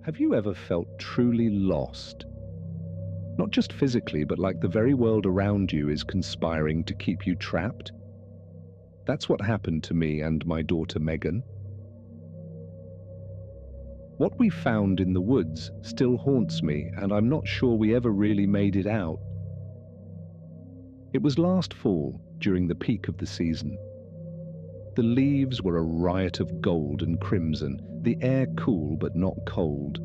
Have you ever felt truly lost? Not just physically, but like the very world around you is conspiring to keep you trapped? That's what happened to me and my daughter Megan. What we found in the woods still haunts me, and I'm not sure we ever really made it out. It was last fall, during the peak of the season. The leaves were a riot of gold and crimson, the air cool but not cold.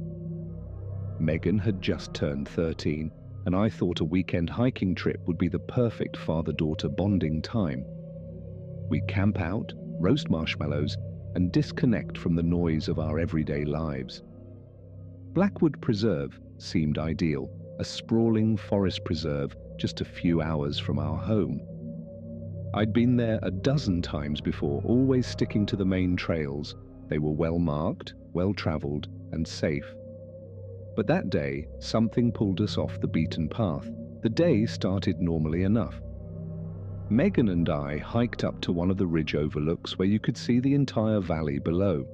Megan had just turned 13, and I thought a weekend hiking trip would be the perfect father-daughter bonding time. We'd camp out, roast marshmallows, and disconnect from the noise of our everyday lives. Blackwood Preserve seemed ideal, a sprawling forest preserve just a few hours from our home. I'd been there a dozen times before, always sticking to the main trails. They were well marked, well traveled, and safe. But that day, something pulled us off the beaten path. The day started normally enough. Megan and I hiked up to one of the ridge overlooks where you could see the entire valley below.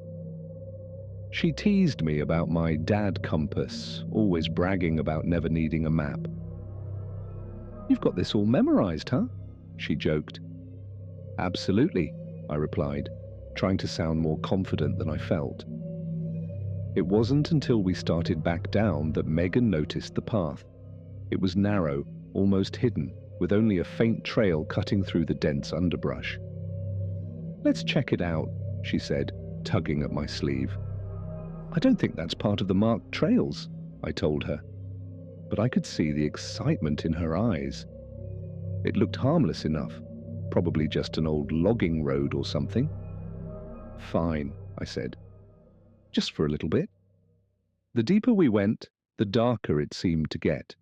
She teased me about my dad compass, always bragging about never needing a map. "You've got this all memorized, huh?" she joked. "Absolutely," I replied, trying to sound more confident than I felt. It wasn't until we started back down that Megan noticed the path. It was narrow, almost hidden, with only a faint trail cutting through the dense underbrush. "Let's check it out," she said, tugging at my sleeve. "I don't think that's part of the marked trails," I told her. But I could see the excitement in her eyes. It looked harmless enough, probably just an old logging road or something. "Fine," I said. "Just for a little bit." The deeper we went, the darker it seemed to get.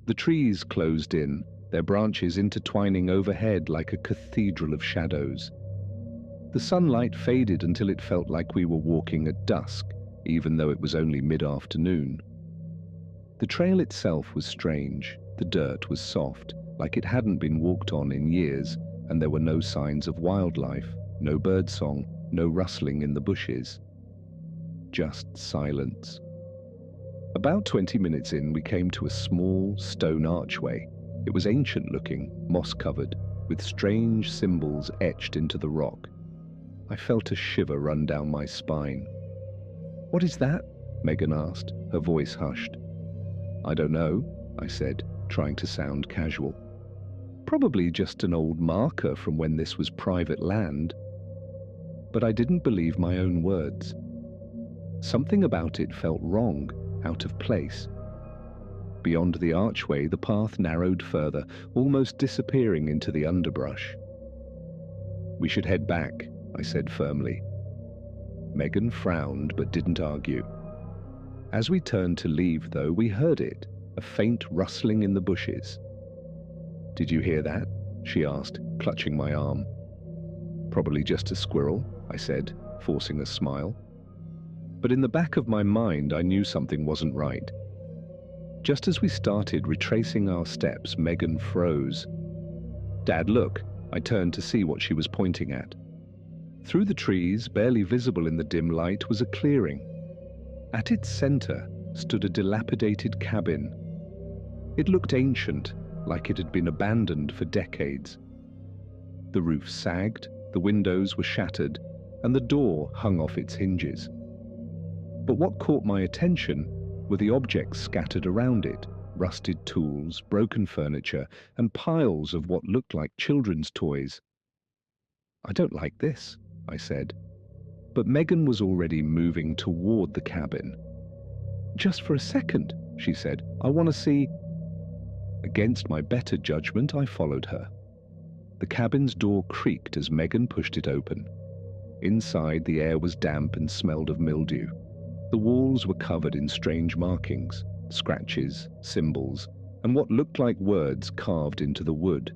The trees closed in, their branches intertwining overhead like a cathedral of shadows. The sunlight faded until it felt like we were walking at dusk, even though it was only mid-afternoon. The trail itself was strange. The dirt was soft, like it hadn't been walked on in years, and there were no signs of wildlife, no birdsong, no rustling in the bushes. Just silence. About 20 minutes in, we came to a small stone archway. It was ancient-looking, moss-covered, with strange symbols etched into the rock. I felt a shiver run down my spine. "What is that?" Megan asked, her voice hushed. "I don't know," I said, trying to sound casual. "Probably just an old marker from when this was private land." But I didn't believe my own words. Something about it felt wrong, out of place. Beyond the archway, the path narrowed further, almost disappearing into the underbrush. "We should head back," I said firmly. Megan frowned but didn't argue. As we turned to leave, though, we heard it, a faint rustling in the bushes. "Did you hear that?" she asked, clutching my arm. "Probably just a squirrel," I said, forcing a smile. But in the back of my mind, I knew something wasn't right. Just as we started retracing our steps, Megan froze. "Dad, look!" I turned to see what she was pointing at. Through the trees, barely visible in the dim light, was a clearing. At its center stood a dilapidated cabin. It looked ancient, like it had been abandoned for decades. The roof sagged, the windows were shattered, and the door hung off its hinges. But what caught my attention were the objects scattered around it, rusted tools, broken furniture, and piles of what looked like children's toys. "I don't like this," I said. But Megan was already moving toward the cabin. "Just for a second," she said. "I want to see—" Against my better judgment, I followed her. The cabin's door creaked as Megan pushed it open. Inside, the air was damp and smelled of mildew. The walls were covered in strange markings, scratches, symbols, and what looked like words carved into the wood.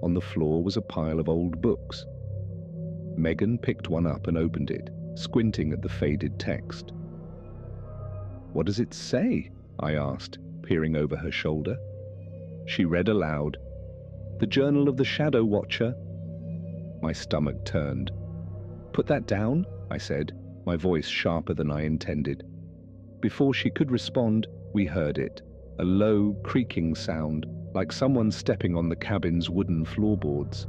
On the floor was a pile of old books. Megan picked one up and opened it, squinting at the faded text. "What does it say?" I asked, peering over her shoulder. She read aloud, "The Journal of the Shadow Watcher." My stomach turned. "Put that down," I said, my voice sharper than I intended. Before she could respond, we heard it, a low, creaking sound, like someone stepping on the cabin's wooden floorboards.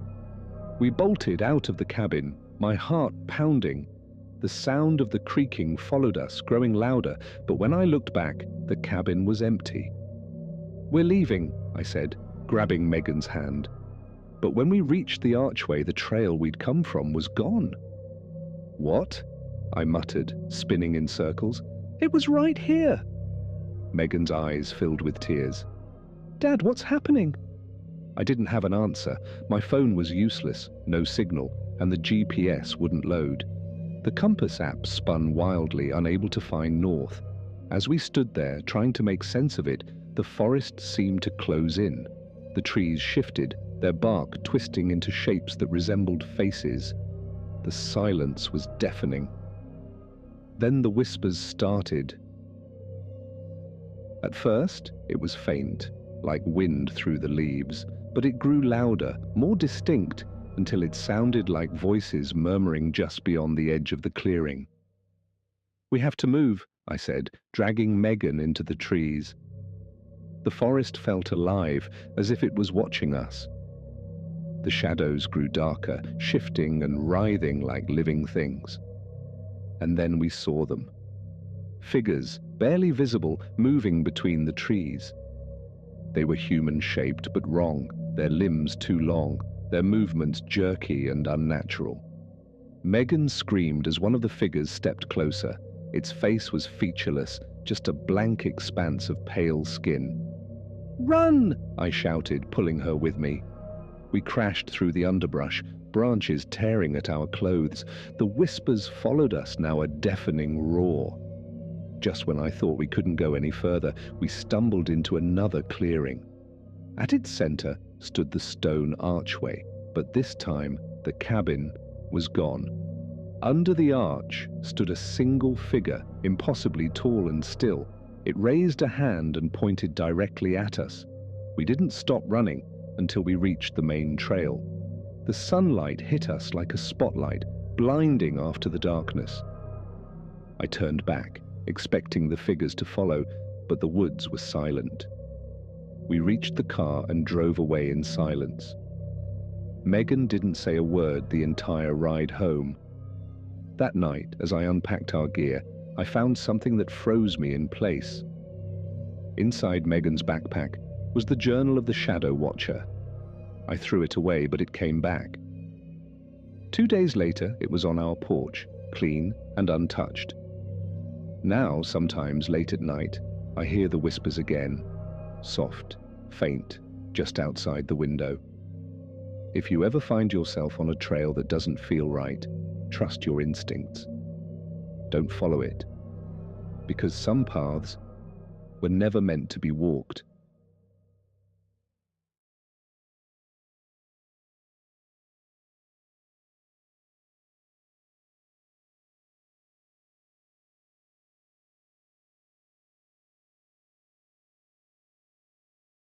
We bolted out of the cabin, my heart pounding. The sound of the creaking followed us, growing louder, but when I looked back, the cabin was empty. "We're leaving," I said, grabbing Megan's hand. But when we reached the archway, the trail we'd come from was gone. "What?" I muttered, spinning in circles. "It was right here." Megan's eyes filled with tears. "Dad, what's happening?" I didn't have an answer. My phone was useless, no signal, and the GPS wouldn't load. The compass app spun wildly, unable to find north. As we stood there, trying to make sense of it, the forest seemed to close in. The trees shifted, their bark twisting into shapes that resembled faces. The silence was deafening. Then the whispers started. At first, it was faint, like wind through the leaves, but it grew louder, more distinct, until it sounded like voices murmuring just beyond the edge of the clearing. "We have to move," I said, dragging Megan into the trees. The forest felt alive, as if it was watching us. The shadows grew darker, shifting and writhing like living things. And then we saw them. Figures, barely visible, moving between the trees. They were human-shaped but wrong, their limbs too long, their movements jerky and unnatural. Megan screamed as one of the figures stepped closer. Its face was featureless, just a blank expanse of pale skin. "Run!" I shouted, pulling her with me. We crashed through the underbrush, branches tearing at our clothes. The whispers followed us, now a deafening roar. Just when I thought we couldn't go any further, we stumbled into another clearing. At its center stood the stone archway, but this time the cabin was gone. Under the arch stood a single figure, impossibly tall and still. It raised a hand and pointed directly at us. We didn't stop running until we reached the main trail. The sunlight hit us like a spotlight, blinding after the darkness. I turned back, expecting the figures to follow, but the woods were silent. We reached the car and drove away in silence. Megan didn't say a word the entire ride home. That night, as I unpacked our gear, I found something that froze me in place. Inside Megan's backpack was the journal of the Shadow Watcher. I threw it away, but it came back. 2 days later, it was on our porch, clean and untouched. Now, sometimes late at night, I hear the whispers again, soft, faint, just outside the window. If you ever find yourself on a trail that doesn't feel right, trust your instincts. Don't follow it, because some paths were never meant to be walked.